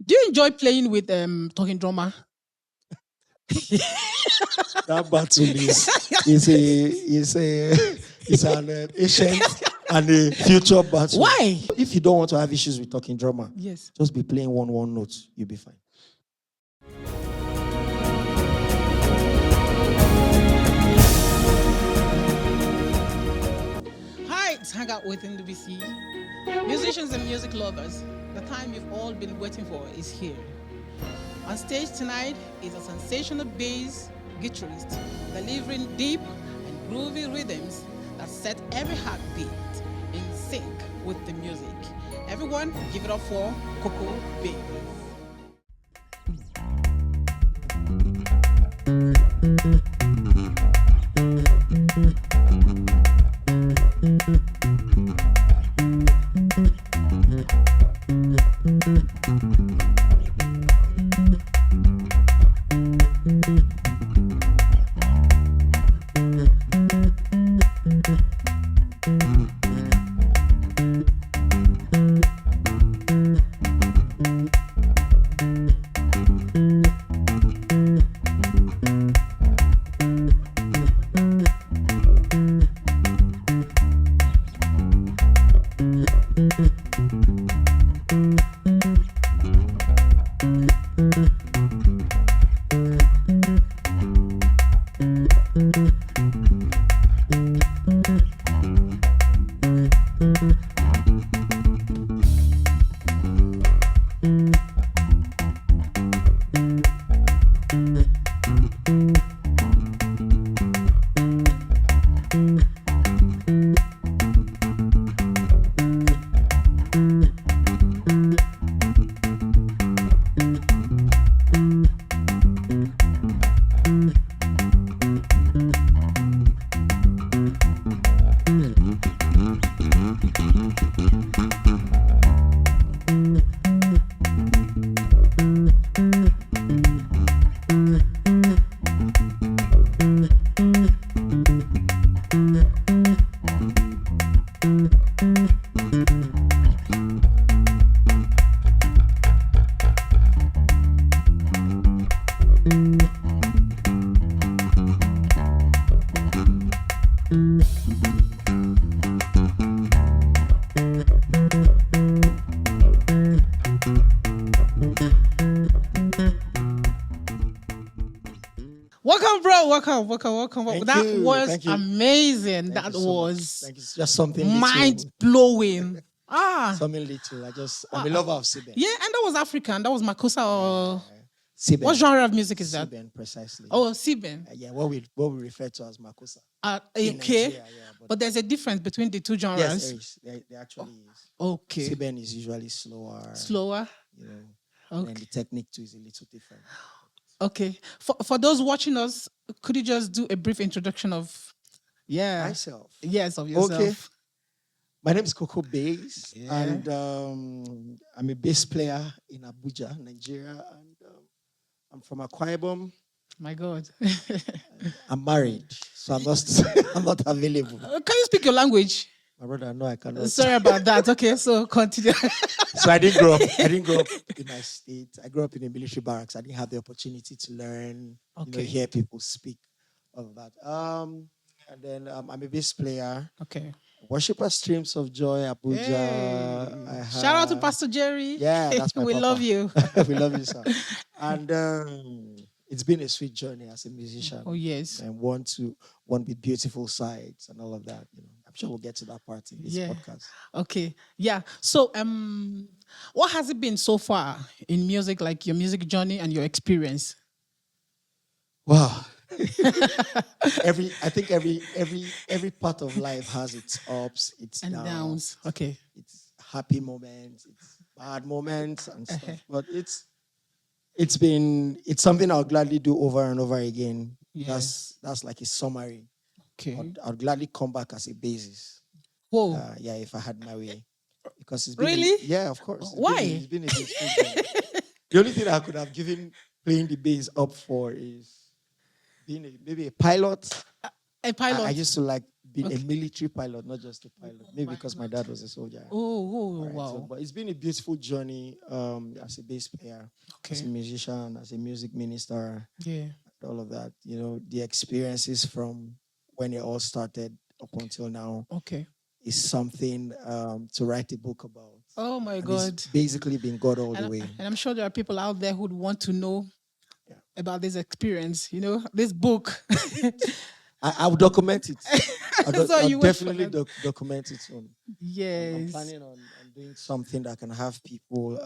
Do you enjoy playing with talking drummer? That battle is an ancient and a future battle. Why? If you don't want to have issues with talking drummer, Yes. just be playing one note. You'll be fine. Hi, it's Hangout with Ndubuisi. Musicians and music lovers, the time you've all been waiting for is here. On stage tonight is a sensational bass guitarist delivering deep and groovy rhythms that set every heartbeat in sync with the music. Everyone, give it up for Koko Bass. Welcome, bro. Welcome. That was amazing. That was just something mind-blowing. Something little. I'm a lover of Siben. Yeah, and that was African. That was Makossa or Siben. What genre of music is that? Siben, precisely. Oh, Siben. Yeah, what we refer to as Makossa. Okay. Nigeria, but there's a difference between the two genres. Yes, there is. There actually is. Okay. Siben is usually slower. You know, okay. And the technique too is a little different. Okay. For those watching us, could you just do a brief introduction of myself? Yes, of yourself. Okay. My name is Koko Bass, and I'm a bass player in Abuja, Nigeria, and I'm from Akwa Ibom. My God. I'm married, so I'm not available. Can you speak your language? My brother, no, I cannot. Sorry about that. Okay, so continue. So I didn't grow up in my state. I grew up in a military barracks. I didn't have the opportunity to learn, hear people speak, all of that. And then I'm a bass player. Okay. Worshipper Streams of Joy, Abuja. Hey. Shout out to Pastor Jerry. Yeah, that's my We papa. love you. We love you, sir. And it's been a sweet journey as a musician. Oh, yes. And one with beautiful sides and all of that. I'm sure we'll get to that part in this podcast. Okay. Yeah. So, what has it been so far in music, like your music journey and your experience? Wow. I think every part of life has its ups, its downs. Okay. It's happy moments, it's bad moments and stuff. But it's something I'll gladly do over and over again. Yes. That's like a summary. Okay. I'll gladly come back as a basis. Whoa. If I had my way. Because it's been really? Of course. Why? It's been a The only thing I could have given playing the bass up for is being maybe a pilot. A pilot. I used to like been a military pilot, not just a pilot. Maybe because my dad was a soldier. Wow. So, but it's been a beautiful journey as a bass player, as a musician, as a music minister. All of that. The experiences from when it all started up until now. Is something to write a book about. Oh my God! It's basically been God all the way. And I'm sure there are people out there who'd want to know about this experience. This book. I will document it. I'll definitely document it soon. Yes. I'm planning on doing something that can have people,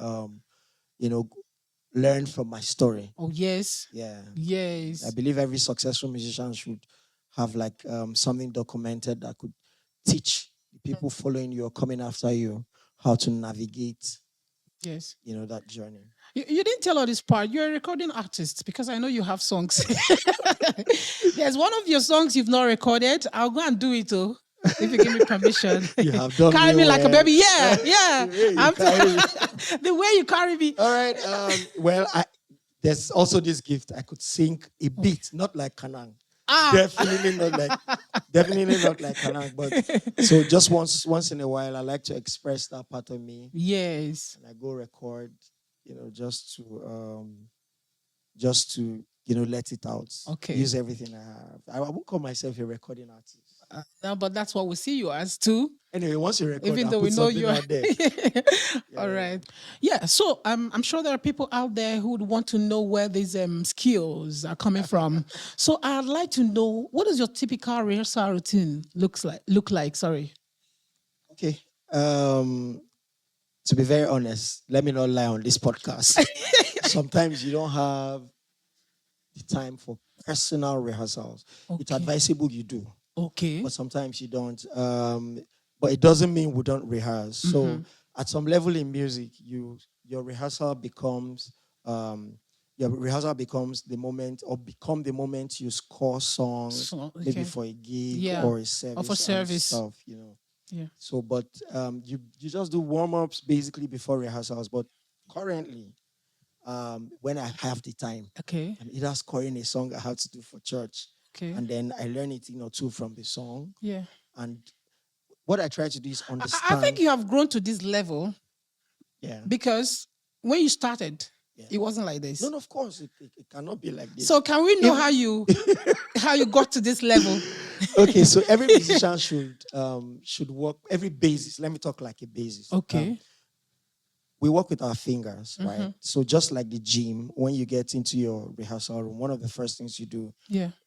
learn from my story. Oh, yes. Yeah. Yes. I believe every successful musician should have like something documented that could teach the people following you or coming after you how to navigate that journey. You didn't tell all this part. You're a recording artist because I know you have songs. There's one of your songs you've not recorded. I'll go and do it too. If you give me permission. You have done carry me like a baby. Yeah. The way you carry me. All right. Well, there's also this gift. I could sing a beat, not like Kanang. Definitely not like Kanang. But so just once in a while, I like to express that part of me. Yes. And I go record, just to let it out. Okay. Use everything I have. I won't call myself a recording artist. No, but that's what we see you as too. Anyway, once you record, even though we know you out there. All right. Yeah. So I'm sure there are people out there who would want to know where these skills are coming from. So I'd like to know, what does your typical rehearsal routine look like? Sorry. Okay. To be very honest, let me not lie on this podcast. Sometimes you don't have the time for personal rehearsals. It's advisable you do. Okay. But sometimes you don't. But it doesn't mean we don't rehearse. So at some level in music, your rehearsal becomes the moment, or become the moment you score songs, maybe for a gig or a service. Or for service. Stuff, Yeah. So, but you just do warm-ups basically before rehearsals. But currently, when I have the time, I'm either scoring a song I have to do for church, and then I learn it, too, from the song. Yeah. And what I try to do is understand. I think you have grown to this level. Yeah. Because when you started, it wasn't like this. No, of course, it cannot be like this. So can we know how you got to this level? Okay, so every musician should work every basis. Let me talk like a basis. Okay. We work with our fingers, right? So just like the gym, when you get into your rehearsal room, one of the first things you do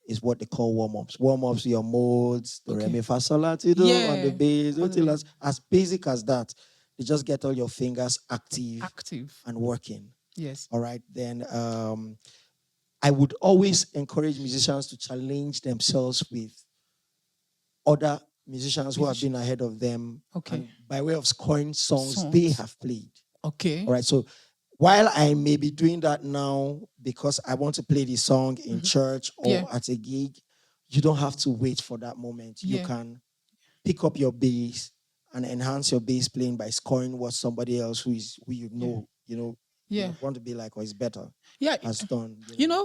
is what they call warm-ups. Warm-ups, your modes, the re, mi, fa, sol, la, ti, do on the bass. As basic as that, you just get all your fingers active and working. Yes. All right. Then I would always encourage musicians to challenge themselves with other musicians who have been ahead of them. Okay. And by way of scoring songs they have played. Okay. All right. So while I may be doing that now because I want to play the song in church or at a gig, you don't have to wait for that moment. You can pick up your bass and enhance your bass playing by scoring what somebody else who you want to be like or is better has done.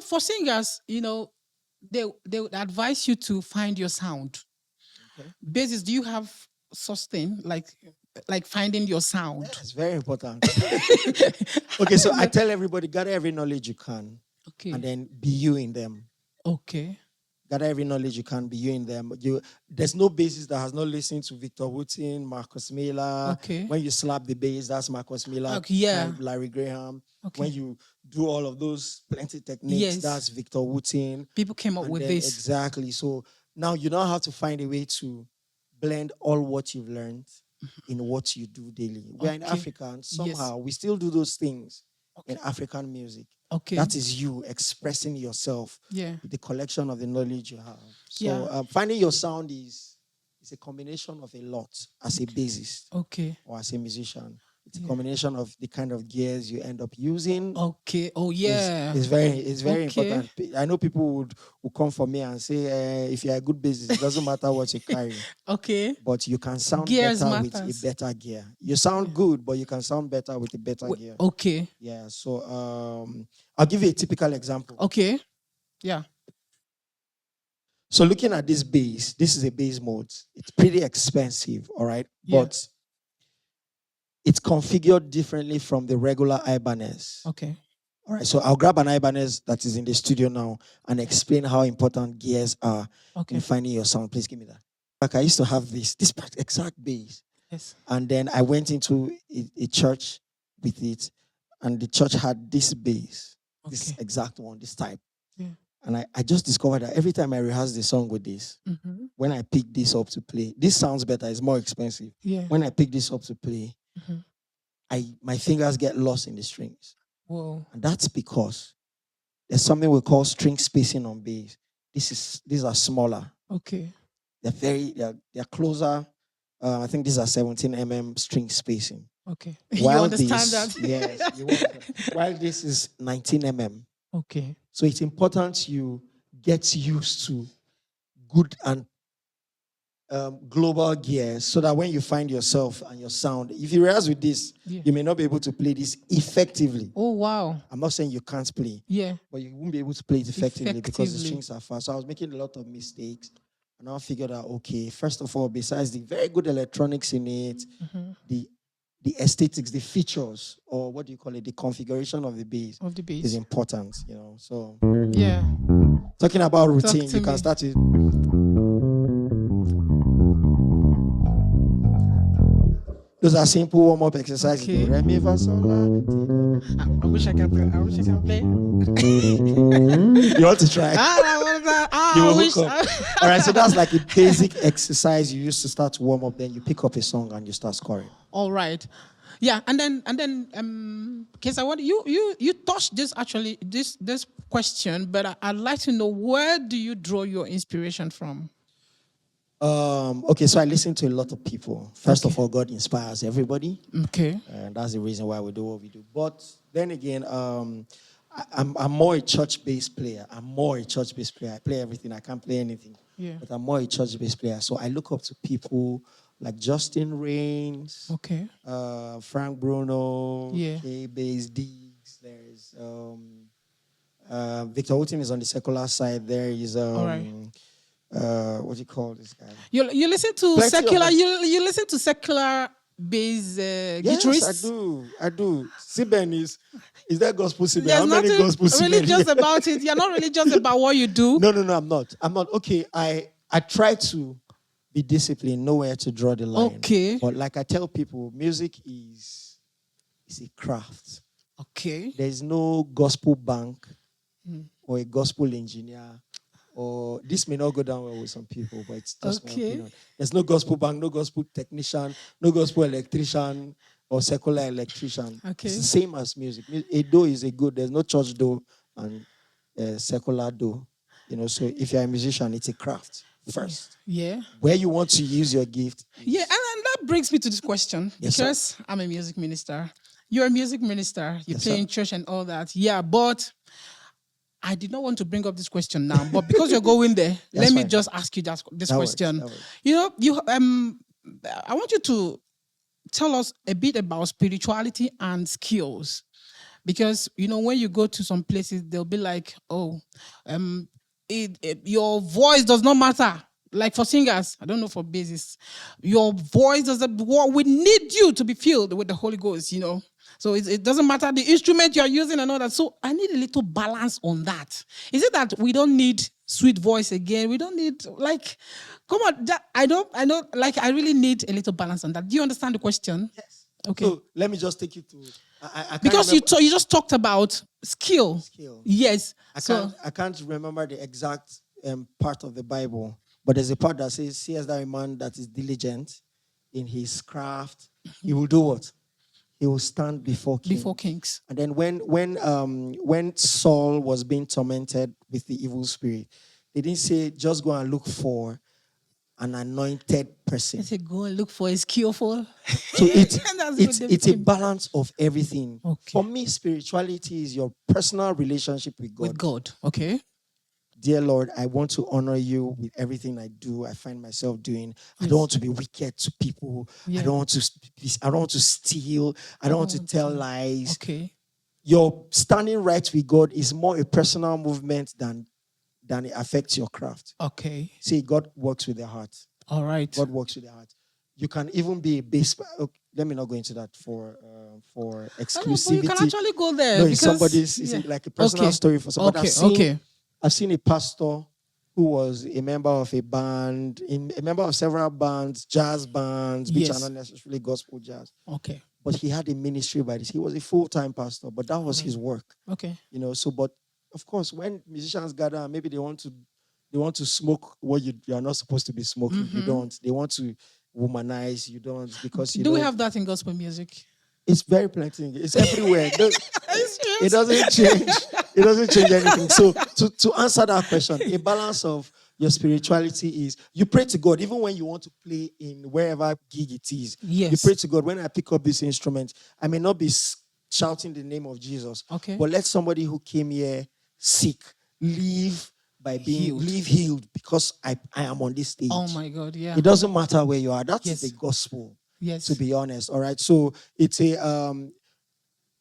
For singers, they would advise you to find your sound. Okay. Basis, do you have such thing like finding your sound? Yeah, it's very important. Okay, so I tell everybody, gather every knowledge you can. Okay. And then be you in them. Okay. Gather every knowledge you can, be you in them. There's no bassist that has not listened to Victor Wooten, Marcus Miller. Okay. When you slap the bass, that's Marcus Miller. Okay, yeah. Larry Graham. Okay. When you do all of those plenty techniques, that's Victor Wooten. People came up with this. Exactly. So now you now have to find a way to blend all what you've learned in what you do daily. We're in Africa, and somehow we still do those things in African music. Okay. That is you expressing yourself with the collection of the knowledge you have. So finding your sound is a combination of a lot as a bassist or as a musician. It's a combination of the kind of gears you end up using. Okay. Oh, yeah. It's very important. I know people would come for me and say, if you're a good bassist, it doesn't matter what you carry. Okay. But you can sound better with a better gear. You sound good, but you can sound better with a better gear. Okay. Yeah. So I'll give you a typical example. Okay. Yeah. So looking at this bass, this is a bass mode. It's pretty expensive, all right? Yeah. But it's configured differently from the regular Ibanez. Okay. All right, so I'll grab an Ibanez that is in the studio now and explain how important gears are in finding your sound. Please give me that. Like I used to have this exact bass. Yes. And then I went into a church with it, and the church had this bass, this exact one, this type. Yeah. And I just discovered that every time I rehearse the song with this, when I pick this up to play, this sounds better, it's more expensive. Yeah. When I pick this up to play, my fingers get lost in the strings. Whoa. And that's because there's something we call string spacing on bass. These are smaller. Okay. They're closer. I think these are 17 mm string spacing. Okay. While you understand that? Yes. While this is 19 mm. Okay. So it's important you get used to good and global gears so that when you find yourself and your sound, if you rehearse with this, you may not be able to play this effectively. Oh, wow. I'm not saying you can't play. Yeah. But you won't be able to play it effectively because the strings are fast. So I was making a lot of mistakes. And I figured out, okay, first of all, besides the very good electronics in it, the aesthetics, the features, or what do you call it, the configuration of the bass is important, you know. So yeah. Talking about routine, you can start it. Those are simple warm-up exercises. Okay. Do, re, mi, fa, sol, la, I wish I can play. You want to try? You will hook up. All right, so that's like a basic exercise you used to start to warm up. Then you pick up a song and you start scoring. All right, yeah, and then because I want you touched this actually this question, but I'd like to know, where do you draw your inspiration from? Okay, so I listen to a lot of people. First of all, God inspires everybody. Okay, and that's the reason why we do what we do. But then again, I'm more a church-based player. I play everything. I can't play anything. Yeah. But I'm more a church-based player. So I look up to people like Justin Rains, Frank Bruno, K-Bass, Diggs. There's Victor Houghton is on the secular side. There is what do you call this guy? You listen to secular. You listen to secular bass guitarists? Yes, I do. Siben is that gospel Siben? There's How many gospel Siben? Religious about it. You're not religious about what you do. No, I'm not. Okay, I try to be disciplined, know where to draw the line. Okay. But like I tell people, music is a craft. Okay. There's no gospel bank or a gospel engineer. Or this may not go down well with some people, but it's just my opinion. There's no gospel bank, no gospel technician, no gospel electrician or secular electrician. Okay. It's the same as music. A do is a good. There's no church do and secular do. You know, so if you're a musician, it's a craft first. Yeah. Where you want to use your gift. Yeah, and that brings me to this question. Yes, because sir. I'm a music minister. You're a music minister. You play in church and all that. Yeah, but I did not want to bring up this question now, but because you're going there, let me just ask you this question. You know, I want you to tell us a bit about spirituality and skills, because you know when you go to some places, they'll be like, "Oh, your voice does not matter." Like for singers, I don't know for bassists, your voice doesn't. We need you to be filled with the Holy Ghost, you know. So it doesn't matter the instrument you're using and all that. So I need a little balance on that. Is it that we don't need sweet voice again? We don't need, like, come on. I really need a little balance on that. Do you understand the question? Yes. Okay. So let me just take you to. Because you just talked about skill. Yes. I can't remember the exact part of the Bible, but there's a part that says, "See as that a man that is diligent in his craft, he will do what? He will stand before kings." And then when Saul was being tormented with the evil spirit, they didn't say just go and look for an anointed person. They said go and look for a skillful. So it's a balance of everything. Okay. For me, spirituality is your personal relationship with God. With God, okay. Dear Lord, I want to honor you with everything I do. I find myself doing. I don't want to be wicked to people. Yeah. I don't want to steal. I don't want to tell lies. Okay. Your standing right with God is more a personal movement than than it affects your craft. Okay. See, God works with the heart. All right. God works with the heart. You can even be a bass. Okay, let me not go into that for exclusivity. But you can actually go there. No, because, it's somebody's. It's like a personal story for somebody. I've seen a pastor who was a member of a band, a member of several bands, jazz bands, which are not necessarily gospel jazz. Okay. But he had a ministry by this. He was a full-time pastor, but that was his work. Okay. But of course, when musicians gather, maybe they want to smoke what you are not supposed to be smoking. You don't. They want to womanize. You don't, because do we have that in gospel music? It's very plenty. It's everywhere. It doesn't change. It doesn't change anything. So to answer that question, a balance of your spirituality is you pray to God even when you want to play in wherever gig it is. Yes. You pray to God. When I pick up this instrument, I may not be shouting the name of Jesus. Okay. But let somebody who came here sick leave by being healed because I am on this stage. Oh my God, yeah. It doesn't matter where you are. That's the gospel. Yes. To be honest. All right. So it's a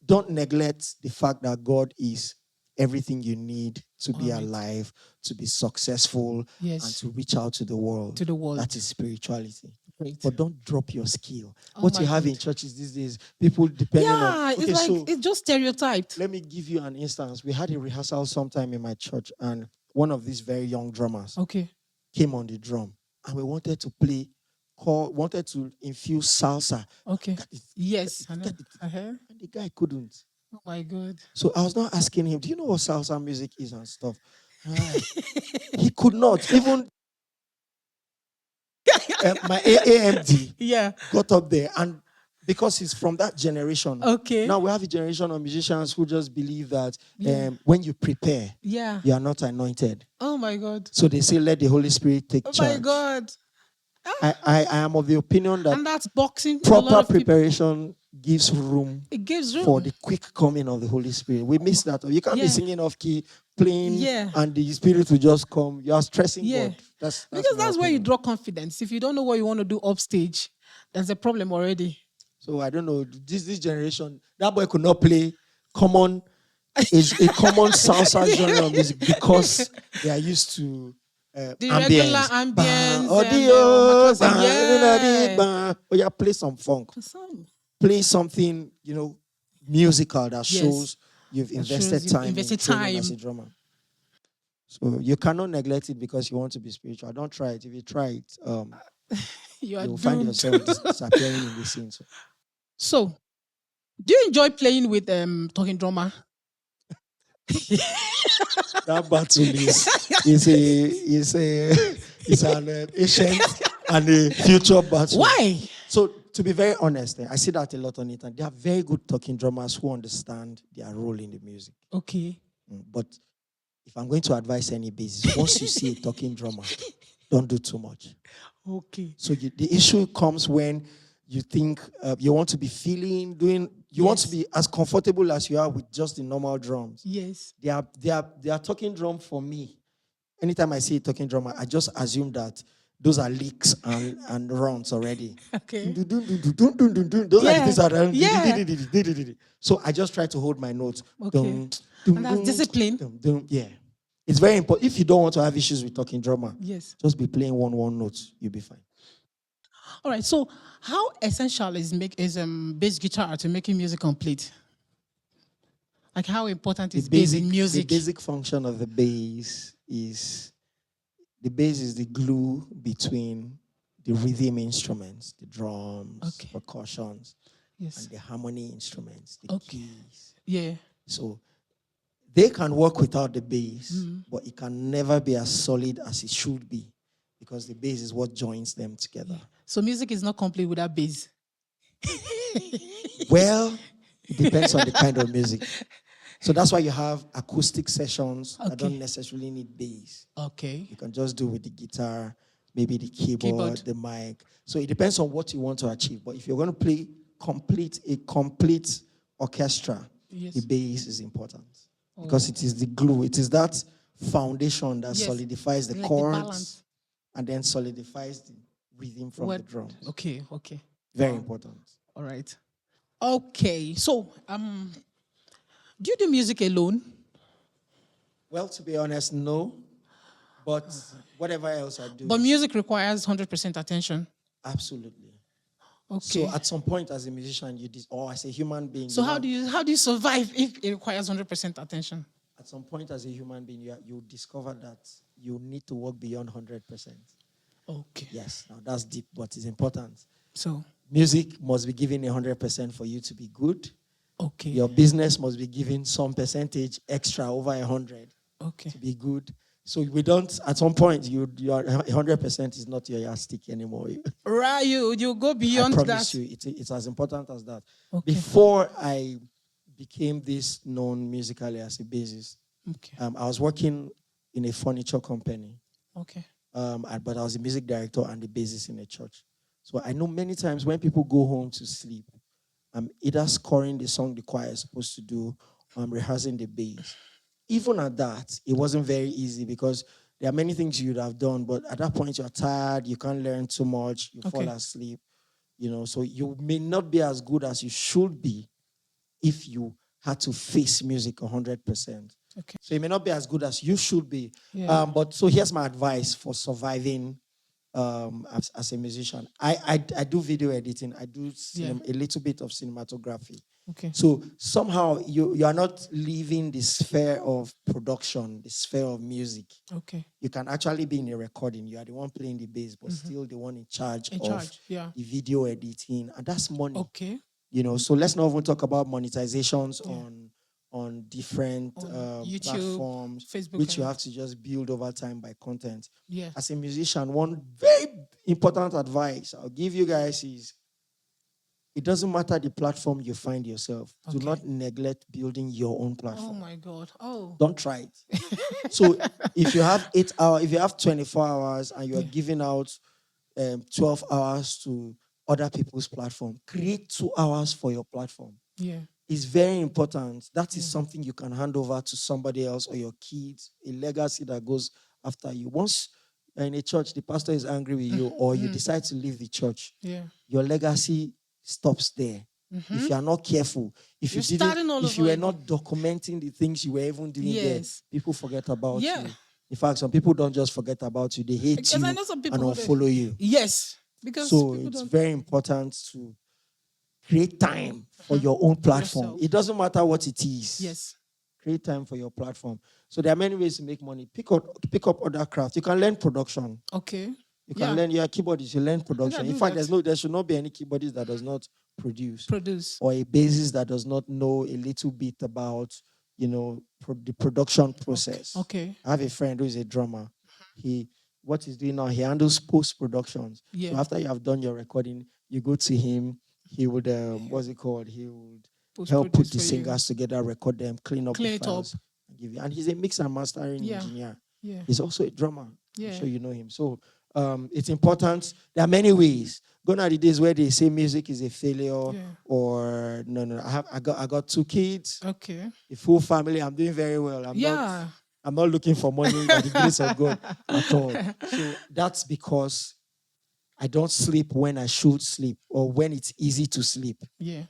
don't neglect the fact that God is everything you need to be alive, to be successful, and to reach out to the world. To the world. That is spirituality. Great. But don't drop your skill. What you have in churches these days, people depending on... Okay, it's just stereotyped. Let me give you an instance. We had a rehearsal sometime in my church, and one of these very young drummers came on the drum, and we wanted to infuse salsa. Okay. Yes. I know. And the guy couldn't. Oh my God. So I was not asking him, do you know what salsa music is and stuff? He could not. Even my AMD got up there, and because he's from that generation. Okay. Now we have a generation of musicians who just believe that when you prepare, you are not anointed. Oh my God. So they say, let the Holy Spirit take charge. Oh my God. I am of the opinion that and that's boxing. Proper preparation gives room. It gives room for the quick coming of the Holy Spirit. We miss that. You can't be singing off key, playing, and the Spirit will just come. You are stressing God. That's where you draw confidence. If you don't know what you want to do upstage, there's a problem already. So I don't know. This generation, that boy could not play common salsa genre of music because they are used to the regular ambience. Play some funk. Play something, musical that shows you've invested time in training as a drummer. So you cannot neglect it because you want to be spiritual. Don't try it. If you try it, you'll find yourself disappearing in the scene. So, do you enjoy playing with talking drummer? That battle is an ancient and a future battle. Why? So, to be very honest, I see that a lot on it, and there are very good talking drummers who understand their role in the music. Okay. But if I'm going to advise any bassist, once you see a talking drummer, don't do too much. Okay. So the issue comes when you think you want to be you want to be as comfortable as you are with just the normal drums. Yes. They are talking drum for me. Anytime I see a talking drummer, I just assume that those are licks and runs already. Okay. Those are the things that So I just try to hold my notes. Okay. And that's discipline. Yeah. It's very important. If you don't want to have issues with talking drummer, just be playing one note. You'll be fine. All right. So how essential is bass guitar to making music complete? Like how important is bass in music? The basic function of the bass is the glue between the rhythm instruments, the drums, percussions, and the harmony instruments, the keys. Yeah. So they can work without the bass, but it can never be as solid as it should be because the bass is what joins them together. Yeah. So music is not complete without bass? Well, it depends on the kind of music. So that's why you have acoustic sessions that don't necessarily need bass. Okay. You can just do with the guitar, maybe the keyboard, the mic. So it depends on what you want to achieve. But if you're going to play a complete orchestra, the bass is important. Because it is the glue. It is that foundation that solidifies the chords and then solidifies the rhythm from the drums. Okay. Very important. All right. Okay. So, do you do music alone? Well, to be honest, no. But whatever else I do. But music requires 100% attention. Absolutely. Okay. So at some point as a musician, or as a human being. So how do you survive if it requires 100% attention? At some point as a human being, you discover that you need to work beyond 100%. Okay. Yes. Now that's deep, but it's important. So music must be given 100% for you to be good. Okay. Your business must be given some percentage extra over 100 to be good. So we don't. At some point, your 100% is not your yardstick anymore. Right, you go beyond that. I promise you, it's as important as that. Okay. Before I became this known musically as a bassist, I was working in a furniture company. Okay. But I was a music director and the bassist in a church. So I know many times when people go home to sleep, I'm either scoring the song the choir is supposed to do, or I'm rehearsing the bass. Even at that, it wasn't very easy because there are many things you'd have done, but at that point you're tired, you can't learn too much, you fall asleep, so you may not be as good as you should be if you had to face music 100%. Okay. So you may not be as good as you should be. Yeah. But so here's my advice for surviving as a musician. I do video editing. I do a little bit of cinematography. Okay. So somehow you are not leaving the sphere of production, the sphere of music. Okay. You can actually be in a recording. You are the one playing the bass, but still the one in charge of the video editing. And that's money. Okay. So let's not even talk about monetizations on different YouTube, platforms, Facebook, which you have to just build over time by content. Yeah. As a musician, one very important advice I'll give you guys is it doesn't matter the platform you find yourself. Okay. Do not neglect building your own platform. Oh my God. Oh. Don't try it. So if you have 8 hours, if you have 24 hours and you're giving out 12 hours to other people's platform, create 2 hours for your platform. Yeah. It's very important. That is something you can hand over to somebody else or your kids, a legacy that goes after you. Once you're in a church, the pastor is angry with you or you decide to leave the church, your legacy stops there. If you are not careful, if you were not documenting the things you were even doing there, people forget about you. In fact, some people don't just forget about you, they hate you and unfollow you. Yes. So it's very important to create time for your own platform. It doesn't matter what it is. Yes. Create time for your platform. So there are many ways to make money. Pick up other crafts. You can learn production. Okay. You can learn. You're a keyboardist. You learn production. In fact, there should not be any keyboardist that does not produce. Or a bassist that does not know a little bit about, the production process. Okay. I have a friend who is a drummer. What he's doing now, he handles post-productions. Yeah. So after you have done your recording, you go to him. He would, He would help put the singers together, record them, clean up the files. And he's a mix and mastering engineer. Yeah. He's also a drummer. Yeah. I'm sure you know him. So it's important. There are many ways. Gone are the days where they say music is a failure or no. I got 2 kids. Okay. A full family. I'm doing very well. I'm not looking for money by the grace of God at all. So that's because I don't sleep when I should sleep or when it's easy to sleep. Yeah.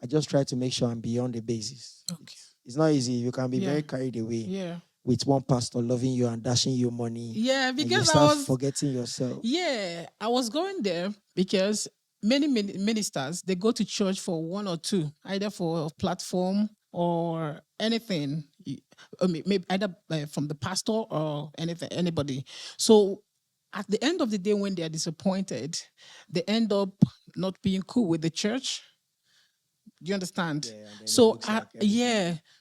I just try to make sure I'm beyond the basis. Okay. It's not easy. You can be very carried away with one pastor loving you and dashing you money. Yeah, because I was forgetting yourself. Yeah, I was going there because many ministers, they go to church for 1 or 2, either for a platform or anything. Maybe either from the pastor or anybody. So at the end of the day, when they are disappointed, they end up not being cool with the church. Do you understand? Yeah, so,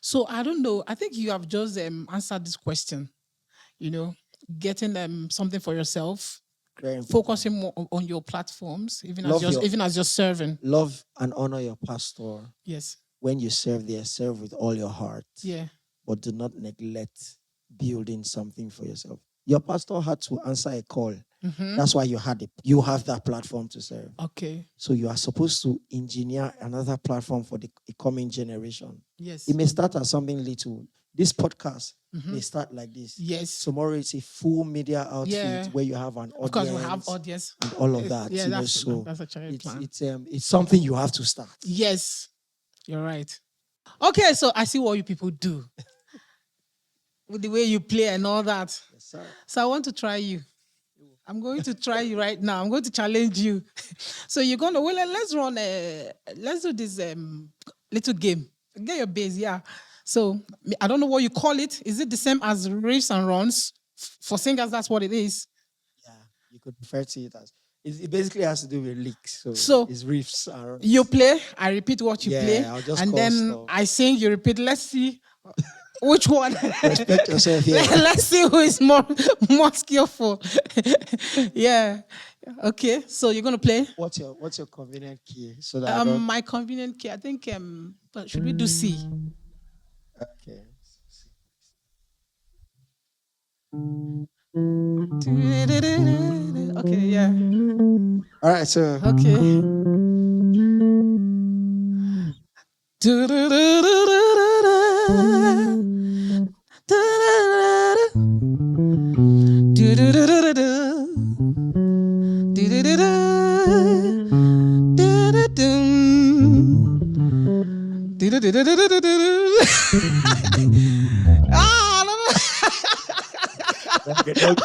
so I don't know. I think you have just answered this question. Getting something for yourself, focusing more on your platforms, even as you're serving. Love and honor your pastor. Yes. When you serve there, serve with all your heart. Yeah. But do not neglect building something for yourself. Your pastor had to answer a call. Mm-hmm. That's why you have that platform to serve. Okay. So you are supposed to engineer another platform for the coming generation. Yes. It may start as something little. This podcast may start like this. Yes. Tomorrow it's a full media outfit where you have an audience. Of course, we have audience and all of that. Yeah, that's a plan. It's something you have to start. Yes, you're right. Okay, so I see what you people do. with the way you play and all that. Yes, sir. So I want to try you. I'm going to try you right now. I'm going to challenge you. So you're going to, let's do this little game. Get your bass, yeah. So I don't know what you call it. Is it the same as riffs and runs? For singers, that's what it is. Yeah, you could refer to it as. It basically has to do with licks. So it's riffs and runs. You play, I repeat what you play. I'll just and then stuff. I sing, you repeat. Let's see which one. Respect yourself here. Let's see who is more skillful. Yeah. Okay. So you're gonna play. What's your convenient key? So that my convenient key. I think should we do C? Okay. Okay. Yeah. All right. So. Okay.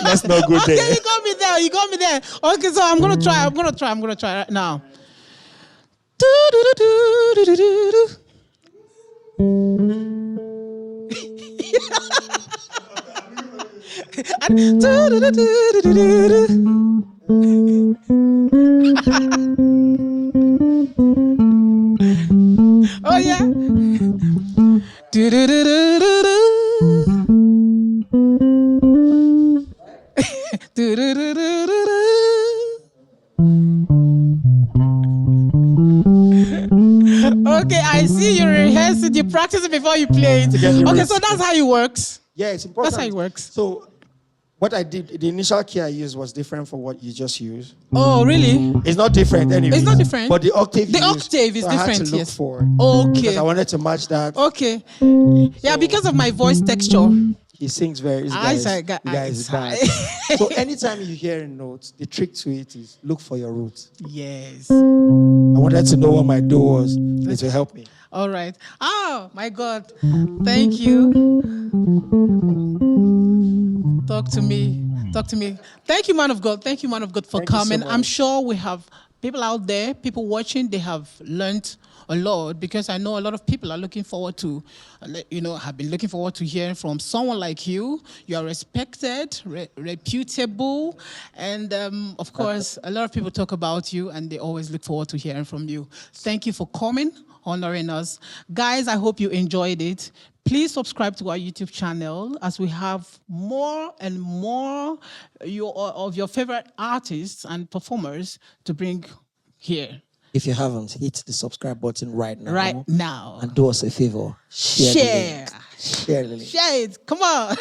Let's not go there. Okay, you got me there. Okay, so I'm gonna try right now. Oh yeah. Okay, I see you rehearse it, you practice it before you play it. Okay, so that's how it works. Yeah, it's important. That's how it works. So what I did, the initial key I used was different from what you just used. Oh, really? It's not different anyway. It's not different? But the octave is different, I had to look for. Okay. Because I wanted to match that. Okay. Yeah, because of my voice texture. He sings very, guys bad. So anytime you hear a note, the trick to it is look for your root. Yes. I wanted to know what my do was. It will help me. All right. Oh, my God. Thank you. Talk to me. Thank you, man of God. Thank you, man of God, for coming. I'm sure we have people out there, people watching, they have learned a lot, because I know a lot of people are looking forward to, have been looking forward to hearing from someone like you. You are respected, reputable, and of course, a lot of people talk about you, and they always look forward to hearing from you. Thank you for coming, honoring us. Guys, I hope you enjoyed it. Please subscribe to our YouTube channel, as we have more and more of your favorite artists and performers to bring here. If you haven't, hit the subscribe button right now. Right now. And do us a favor. Share the link. Share it. Come on.